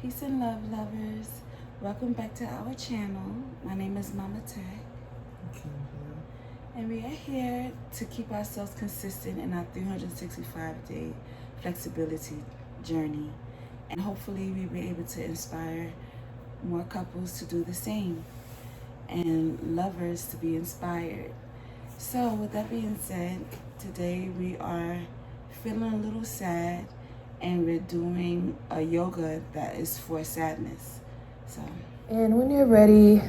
Peace and love, lovers. Welcome back to our channel. My name is Mama TEC, King Gio. and we are here to keep ourselves consistent in our 365-day flexibility journey. And hopefully we'll be able to inspire more couples to do the same and lovers to be inspired. So with that being said, today we are feeling a little sad and we're doing a yoga that is for sadness. And when you're ready,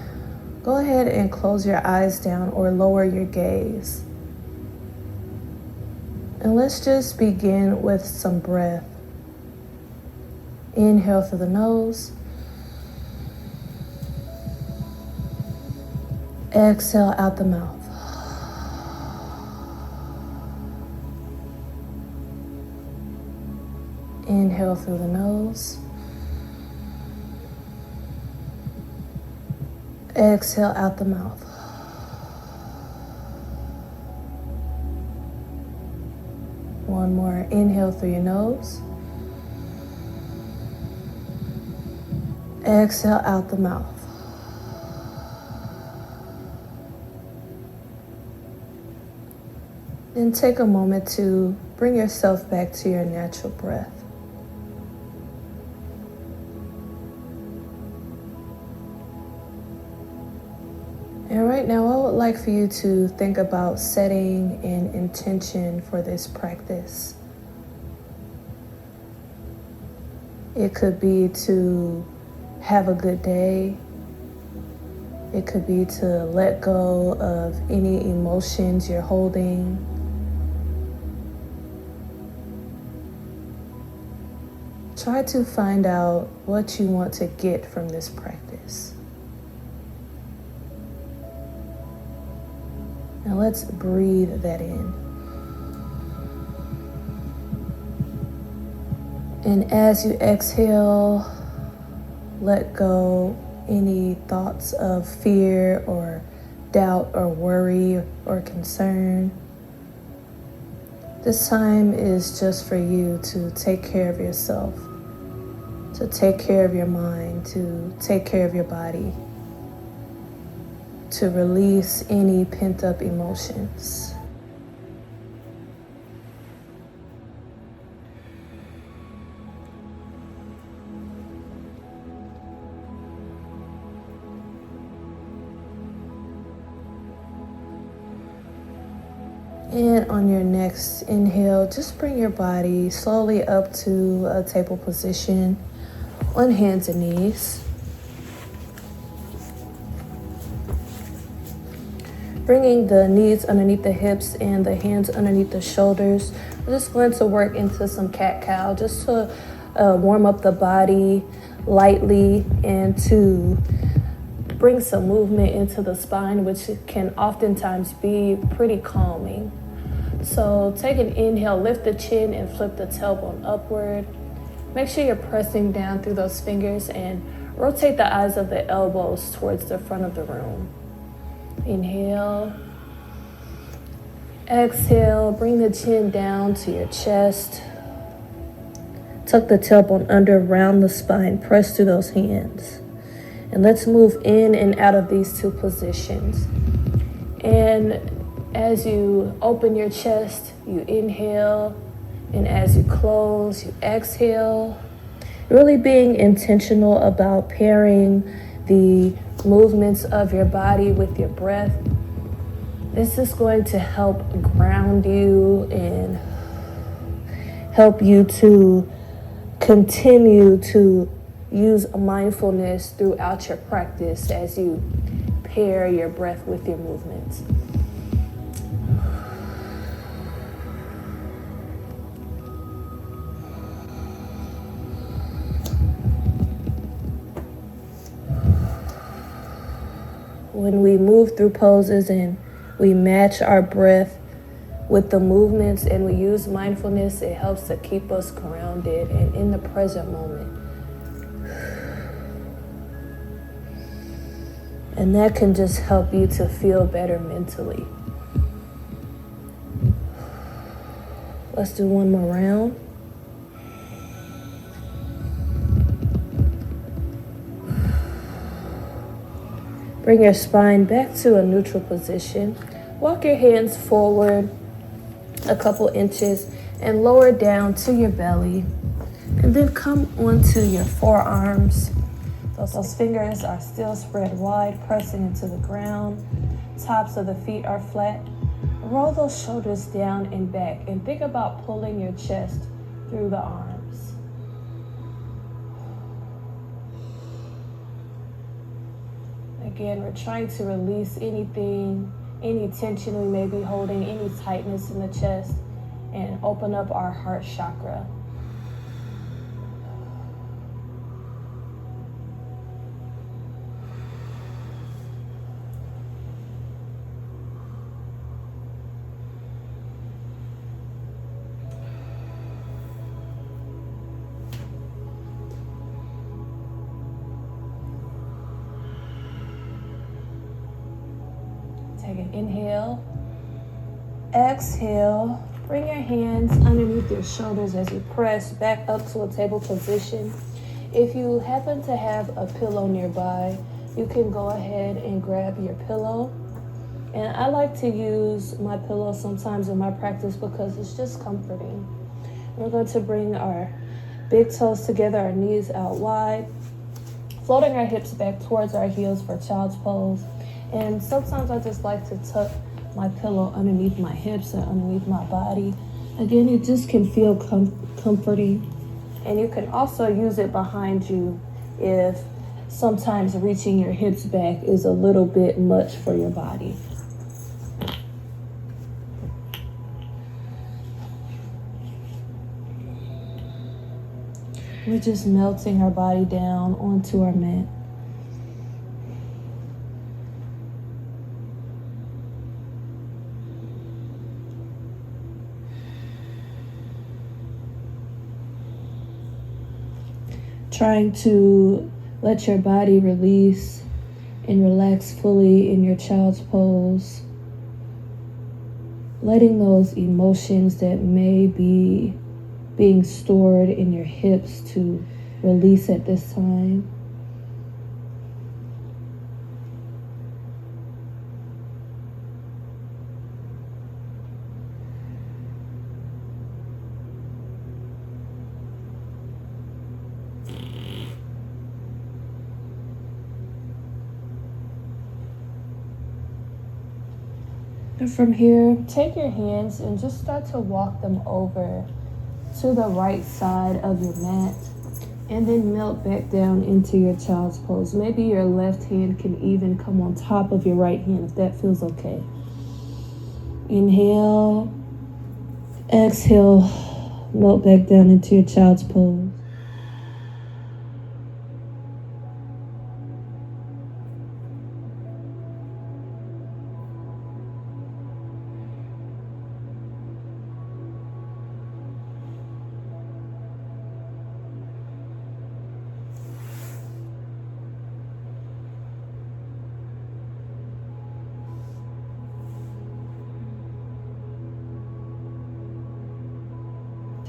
go ahead and close your eyes down or lower your gaze. And let's just begin with some breath. Inhale through the nose. Exhale out the mouth. Inhale through the nose. Exhale out the mouth. One more. Inhale through your nose. Exhale out the mouth. Then take a moment to bring yourself back to your natural breath. And right now, I would like for you to think about setting an intention for this practice. It could be to have a good day. It could be to let go of any emotions you're holding. Try to find out what you want to get from this practice. Now let's breathe that in. And as you exhale, let go any thoughts of fear or doubt or worry or concern. This time is just for you to take care of yourself, to take care of your mind, to take care of your body, to release any pent-up emotions. And on your next inhale, just bring your body slowly up to a table position on hands and knees. Bringing the knees underneath the hips and the hands underneath the shoulders. We're just going to work into some cat-cow just to warm up the body lightly and to bring some movement into the spine, which can oftentimes be pretty calming. So take an inhale, lift the chin and flip the tailbone upward. Make sure you're pressing down through those fingers and rotate the eyes of the elbows towards the front of the room. Inhale. Exhale, bring the chin down to your chest. Tuck the tailbone under, round the spine, press through those hands. And let's move in and out of these two positions. And as you open your chest, you inhale. And as you close, you exhale. Really being intentional about pairing the movements of your body with your breath. This is going to help ground you and help you to continue to use mindfulness throughout your practice as you pair your breath with your movements. When we move through poses and we match our breath with the movements and we use mindfulness, it helps to keep us grounded and in the present moment. And that can just help you to feel better mentally. Let's do one more round. Bring your spine back to a neutral position. Walk your hands forward a couple inches and lower down to your belly. And then come onto your forearms. Those fingers are still spread wide, pressing into the ground. Tops of the feet are flat. Roll those shoulders down and back and think about pulling your chest through the arms. Again, we're trying to release anything, any tension we may be holding, any tightness in the chest, and open up our heart chakra. Take an inhale. Exhale. Bring your hands underneath your shoulders as you press back up to a table position. If you happen to have a pillow nearby, you can go ahead and grab your pillow. And I like to use my pillow sometimes in my practice because it's just comforting. We're going to bring our big toes together, our knees out wide, floating our hips back towards our heels for child's pose. And sometimes I just like to tuck my pillow underneath my hips or underneath my body. Again, it just can feel comforting. And you can also use it behind you if sometimes reaching your hips back is a little bit much for your body. We're just melting our body down onto our mat. Trying to let your body release and relax fully in your child's pose. Letting those emotions that may be being stored in your hips to release at this time. And from here, take your hands and just start to walk them over to the right side of your mat and then melt back down into your child's pose. Maybe your left hand can even come on top of your right hand if that feels okay. Inhale, exhale, melt back down into your child's pose.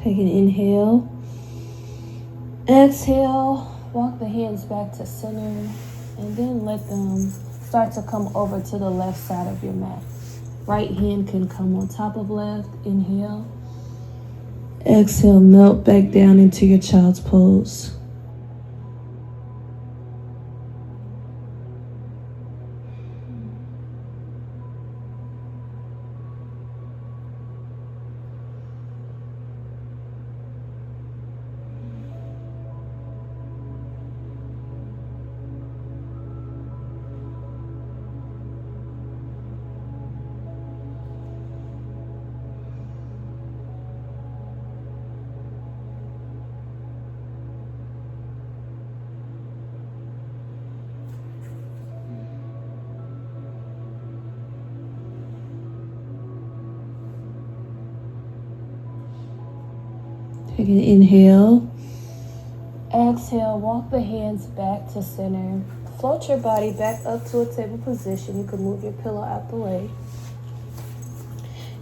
Take an inhale. Exhale, walk the hands back to center and then let them start to come over to the left side of your mat. Right hand can come on top of left. Inhale. Exhale, melt back down into your child's pose. Take an inhale. Exhale, walk the hands back to center. Float your body back up to a table position. You can move your pillow out the way.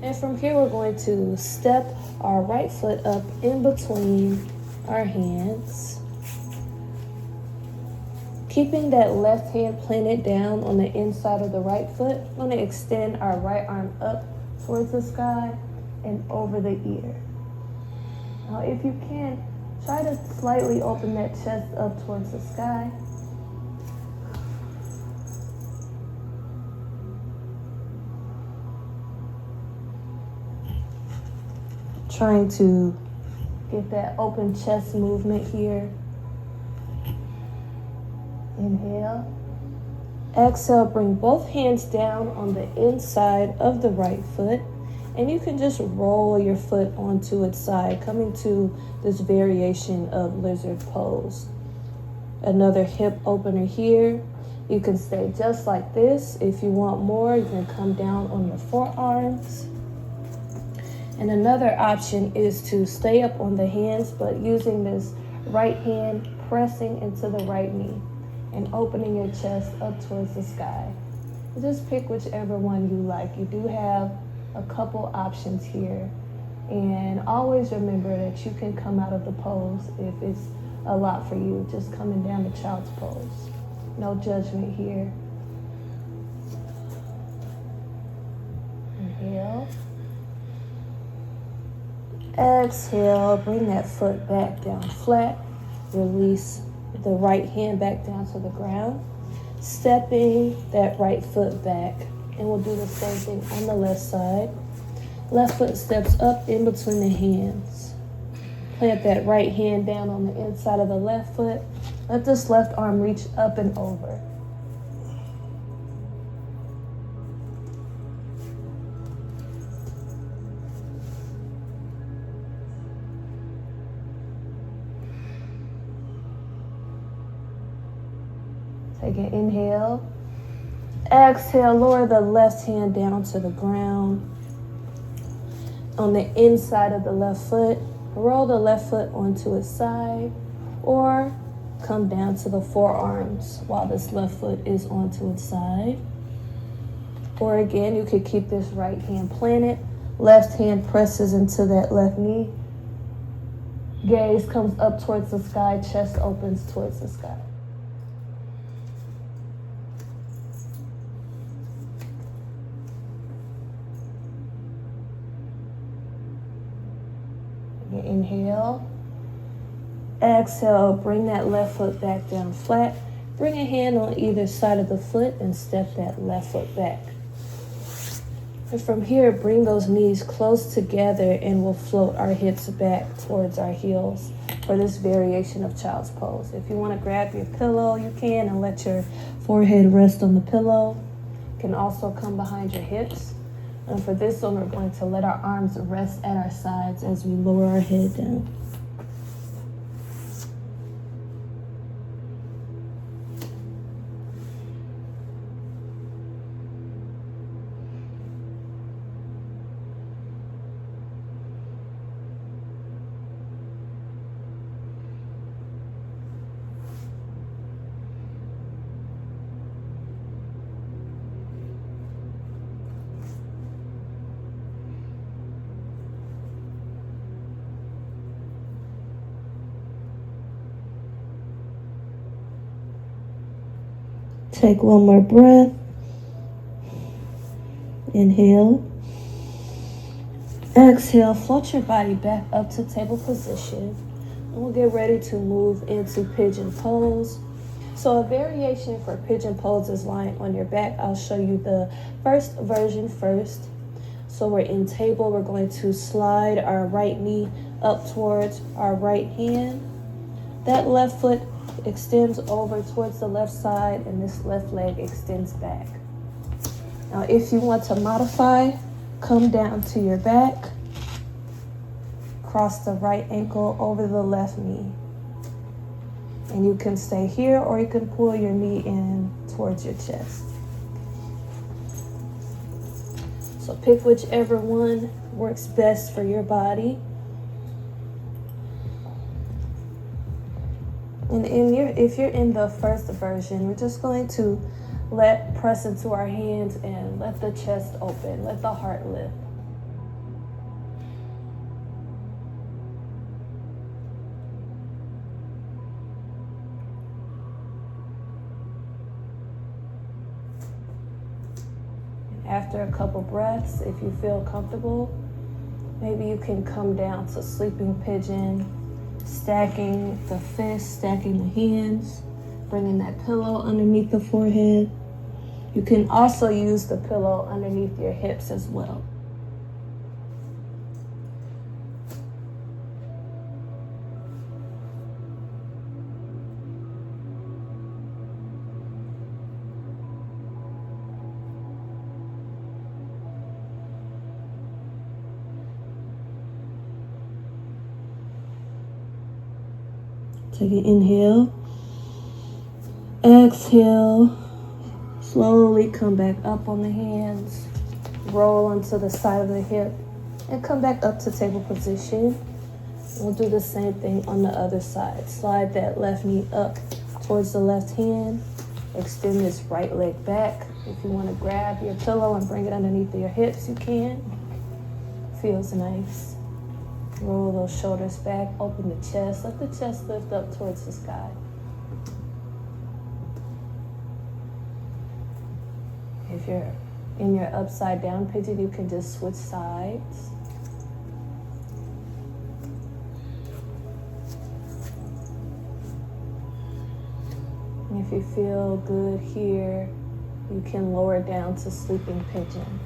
And from here, we're going to step our right foot up in between our hands. Keeping that left hand planted down on the inside of the right foot, we're going to extend our right arm up towards the sky and over the ear. Now, if you can, try to slightly open that chest up towards the sky. Trying to get that open chest movement here. Inhale. Exhale, bring both hands down on the inside of the right foot. And you can just roll your foot onto its side, coming to this variation of lizard pose. Another hip opener here. You can stay just like this. If you want more, you can come down on your forearms. And another option is to stay up on the hands, but using this right hand pressing into the right knee and opening your chest up towards the sky. Just pick whichever one you like. You do have a couple options here. And always remember that you can come out of the pose if it's a lot for you, just coming down to child's pose. No judgment here. Inhale. Exhale, bring that foot back down flat. Release the right hand back down to the ground. Stepping that right foot back. And we'll do the same thing on the left side. Left foot steps up in between the hands. Plant that right hand down on the inside of the left foot. Let this left arm reach up and over. Take an inhale. Exhale, lower the left hand down to the ground. On the inside of the left foot, roll the left foot onto its side or come down to the forearms while this left foot is onto its side. Or again, you could keep this right hand planted. Left hand presses into that left knee. Gaze comes up towards the sky, chest opens towards the sky. Inhale. Exhale, bring that left foot back down flat. Bring a hand on either side of the foot and step that left foot back. And from here, bring those knees close together and we'll float our hips back towards our heels for this variation of child's pose. If you want to grab your pillow, you can, and let your forehead rest on the pillow. You can also come behind your hips. And for this one, we're going to let our arms rest at our sides as we lower our head down. Take one more breath. Inhale. Exhale, float your body back up to table position. And we'll get ready to move into pigeon pose. So a variation for pigeon pose is lying on your back. I'll show you the first version first. So we're in table. We're going to slide our right knee up towards our right hand. That left foot extends over towards the left side and this left leg extends back. Now if you want to modify, come down to your back, cross the right ankle over the left knee. And you can stay here or you can pull your knee in towards your chest. So pick whichever one works best for your body. And if you're in the first version, we're just going to press into our hands and let the chest open, let the heart lift. After a couple breaths, if you feel comfortable, maybe you can come down to sleeping pigeon, stacking the fists, stacking the hands, bringing that pillow underneath the forehead. You can also use the pillow underneath your hips as well. Take an inhale. Exhale. Slowly come back up on the hands. Roll onto the side of the hip and come back up to table position. We'll do the same thing on the other side. Slide that left knee up towards the left hand. Extend this right leg back. If you want to grab your pillow and bring it underneath your hips, you can. Feels nice. Roll those shoulders back, open the chest. Let the chest lift up towards the sky. If you're in your upside down pigeon, you can just switch sides. And if you feel good here, you can lower down to sleeping pigeon.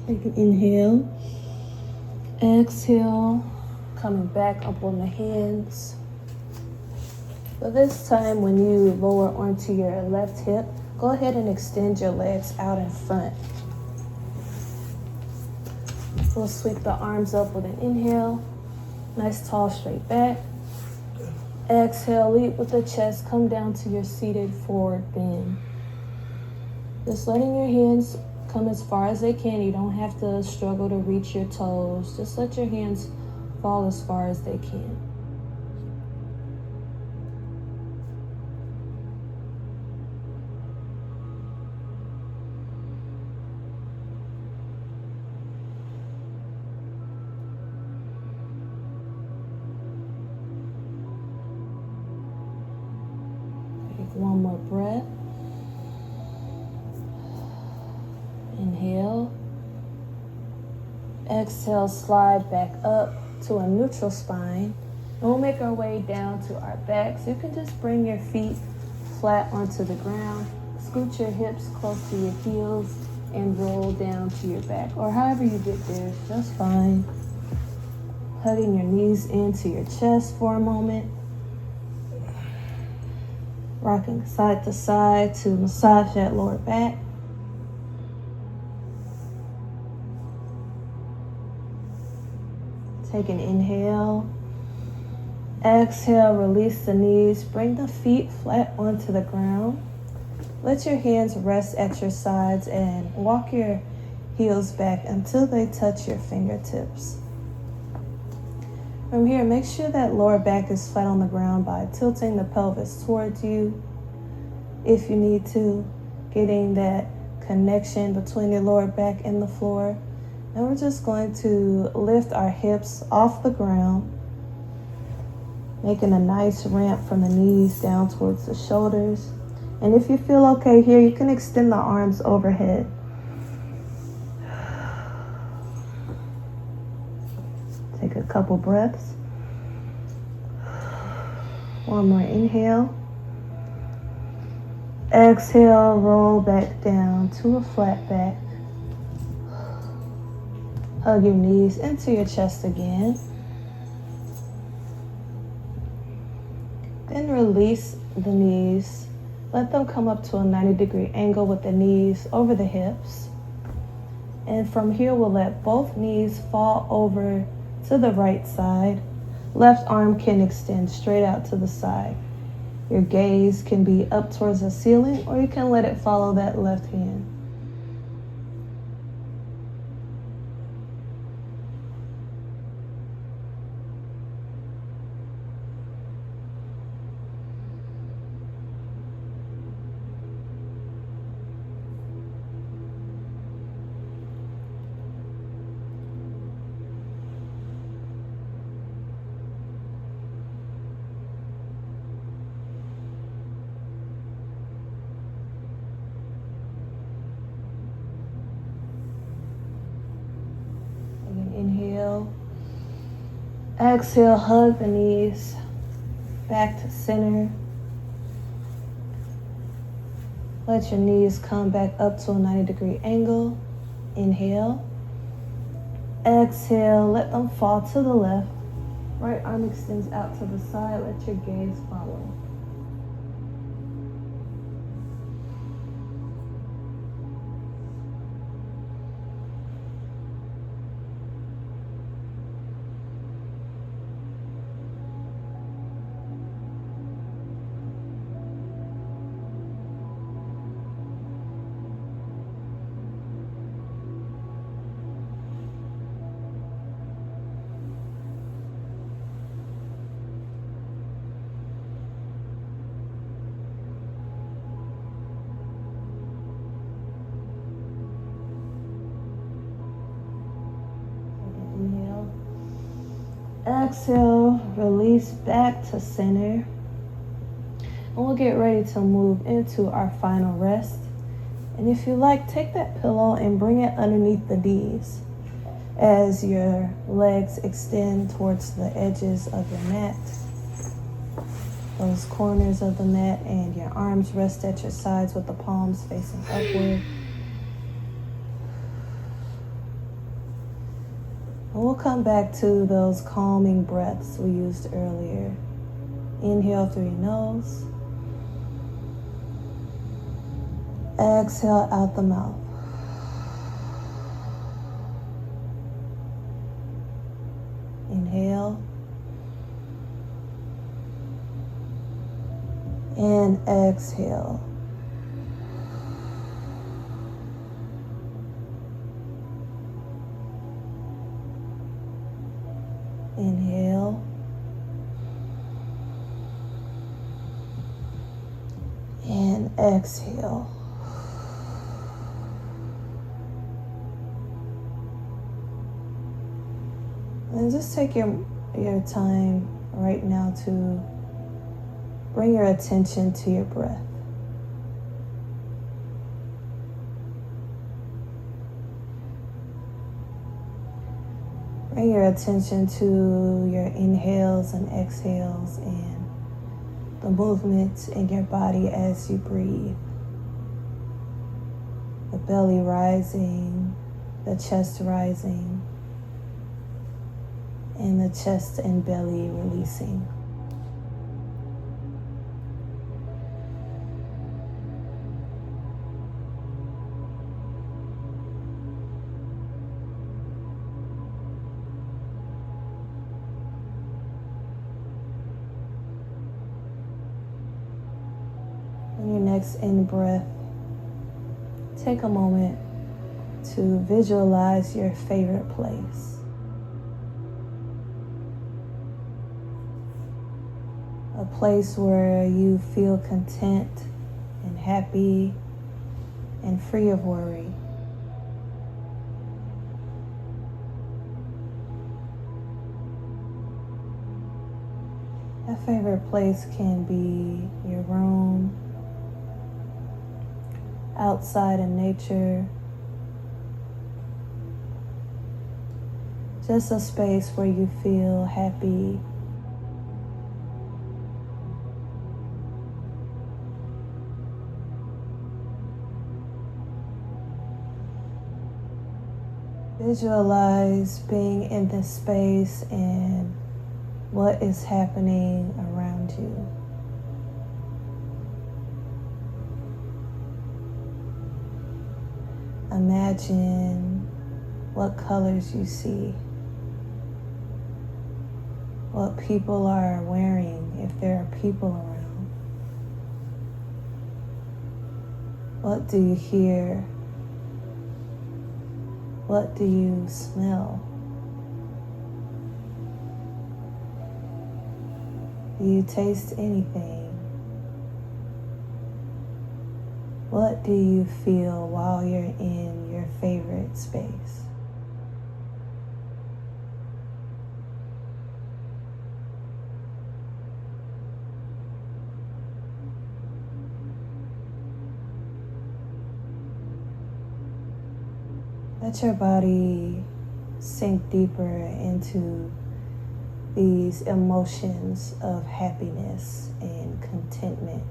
Take an inhale. Exhale. Coming back up on the hands. But this time when you lower onto your left hip, go ahead and extend your legs out in front. We'll sweep the arms up with an inhale. Nice tall straight back. Exhale, lead with the chest. Come down to your seated forward bend. Just letting your hands come as far as they can. You don't have to struggle to reach your toes. Just let your hands fall as far as they can. Take one more breath. Inhale. Exhale, slide back up to a neutral spine. And we'll make our way down to our backs. You can just bring your feet flat onto the ground. Scoot your hips close to your heels and roll down to your back. Or however you get there is just fine. Hugging your knees into your chest for a moment. Rocking side to side to massage that lower back. Take an inhale. Exhale, release the knees. Bring the feet flat onto the ground. Let your hands rest at your sides and walk your heels back until they touch your fingertips. From here, make sure that lower back is flat on the ground by tilting the pelvis towards you if you need to, getting that connection between your lower back and the floor. And we're just going to lift our hips off the ground, making a nice ramp from the knees down towards the shoulders. And if you feel okay here, you can extend the arms overhead. Take a couple breaths. One more inhale. Exhale, roll back down to a flat back. Hug your knees into your chest again. Then release the knees. Let them come up to a 90-degree angle with the knees over the hips. And from here, we'll let both knees fall over to the right side. Left arm can extend straight out to the side. Your gaze can be up towards the ceiling, or you can let it follow that left hand. Inhale. Exhale, hug the knees back to center. Let your knees come back up to a 90-degree angle. Inhale. Exhale, let them fall to the left. Right arm extends out to the side. Let your gaze follow. Inhale. Exhale, release back to center. And we'll get ready to move into our final rest. And if you like, take that pillow and bring it underneath the knees as your legs extend towards the edges of your mat, those corners of the mat, and your arms rest at your sides with the palms facing upward. And we'll come back to those calming breaths we used earlier. Inhale through your nose. Exhale out the mouth. Inhale. And exhale. Inhale. And exhale. And just take your time right now to bring your attention to your breath. Bring your attention to your inhales and exhales and the movements in your body as you breathe. The belly rising, the chest rising, and the chest and belly releasing. On your next in-breath, take a moment to visualize your favorite place. A place where you feel content and happy and free of worry. That favorite place can be your room, outside in nature, just a space where you feel happy. Visualize being in this space and what is happening around you. Imagine what colors you see, what people are wearing if there are people around. What do you hear? What do you smell? Do you taste anything? What do you feel while you're in your favorite space? Let your body sink deeper into these emotions of happiness and contentment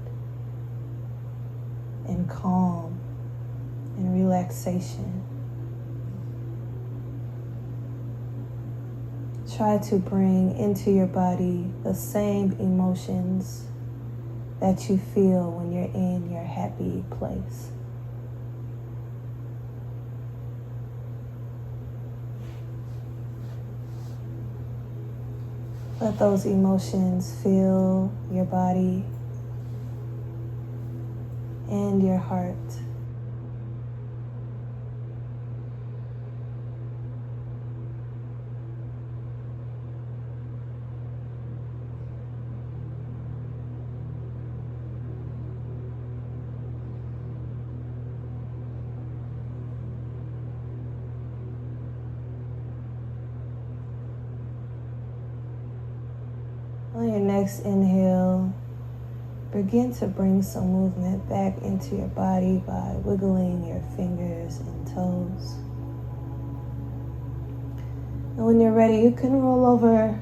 and calm and relaxation. Try to bring into your body the same emotions that you feel when you're in your happy place. Let those emotions fill your body and your heart. On your next inhale, begin to bring some movement back into your body by wiggling your fingers and toes. And when you're ready, you can roll over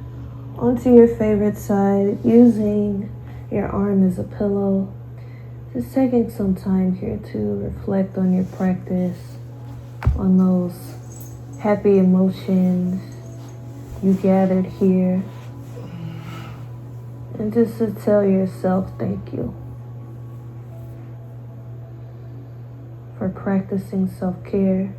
onto your favorite side using your arm as a pillow. Just taking some time here to reflect on your practice, on those happy emotions you gathered here. And just to tell yourself thank you for practicing self-care,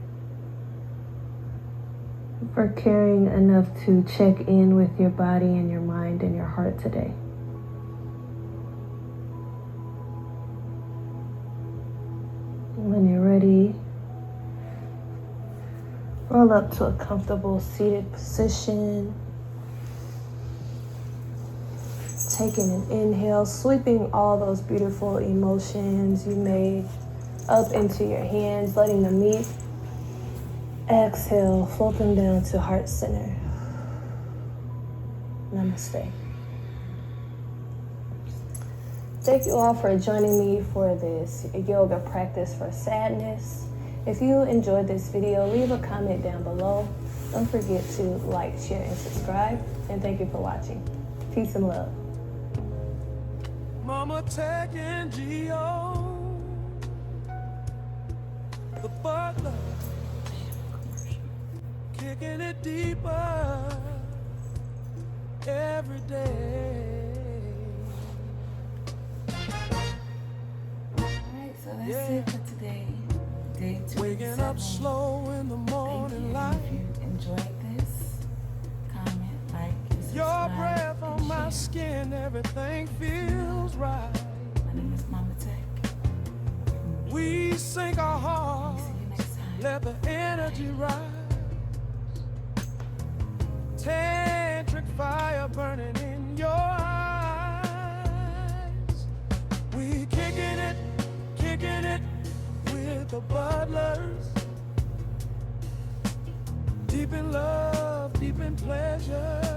for caring enough to check in with your body and your mind and your heart today. When you're ready, roll up to a comfortable seated position. Taking an inhale, sweeping all those beautiful emotions you made up into your hands, letting them meet. Exhale, float them down to heart center. Namaste. Thank you all for joining me for this yoga practice for sadness. If you enjoyed this video, leave a comment down below. Don't forget to like, share, and subscribe. And thank you for watching. Peace and love. Mama TEC Gio, the butler, kicking it deeper every day. Alright, so that's it for today. Day 2. Waking up slow in the morning light. If you enjoyed this, comment, like, and subscribe. Your breath on and my share. skin, everything feels right. My name is Mama TEC. We sink our See hearts, you next time. let the energy rise. Tantric fire burning in your eyes. We kicking it with the butlers. Deep in love, deep in pleasure.